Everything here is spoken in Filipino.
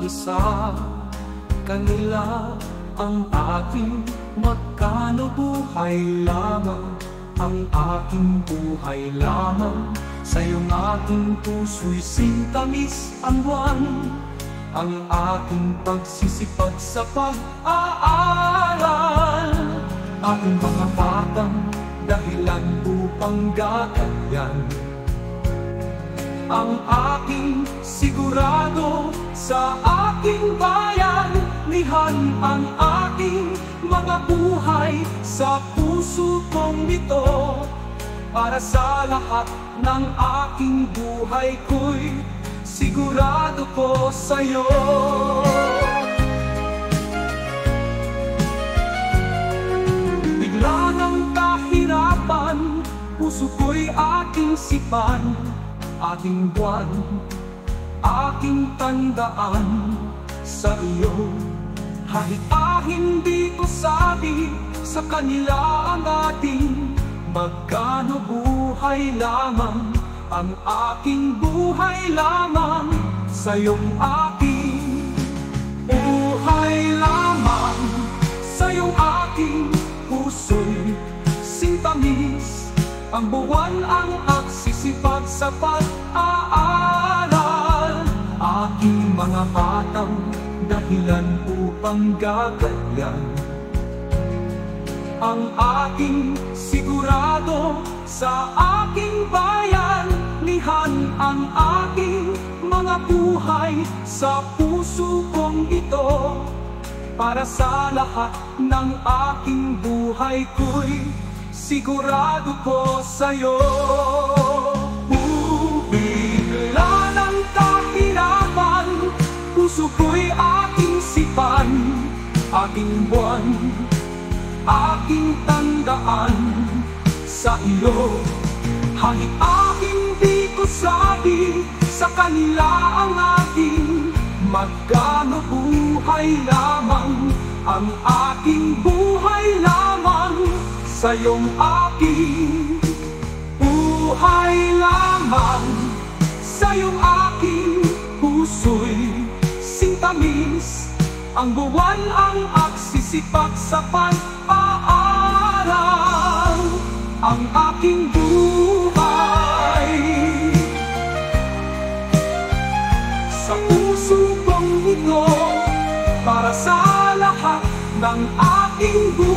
sigurado sa kanila ang aking magkano buhay lamang, ang aking buhay lamang. Sa iyong aking puso'y sintamis ang buwan, ang aking pagsisipag sa pag-aaral. Aking mga batang dahilan upang gaganyan, ang aking sigurado sa aking bayan. Lihan ang aking mga buhay sa puso kong ito, para sa lahat ng aking buhay ko'y sigurado ko sa'yo. Bigla ng kahirapan, puso ko'y aking sipan, aking buwan, aking tandaan sa iyo. Kahit hindi ko sabi sa kanila ang ating magkano buhay lamang, ang aking buhay lamang. Sa iyong aking buhay lamang, sa iyong aking puso'y sintamis ang buwan, ang agsisipag sa pag-aaral. Aking mga batang dahilan upang gaganyan, ang aking sigurado sa aking bayan. Lihan ang aking mga buhay sa puso kong ito, para sa lahat ng aking buhay ko'y sigurado ko sa'yo. Bigla ng kahirapan, puso ko'y aking sipan, aking buwan, aking tandaan sa iyo. Kahit hindi ko sabi sa kanila ang aking magkano buhay lamang, ang aking buhay lamang. Sa iyong aking buhay lamang, sa iyong aking puso'y sintamis ang buwan, ang agsisipag sa pag-aaral. Ang aking buhay sa puso kong ito, para sa lahat ng aking buhay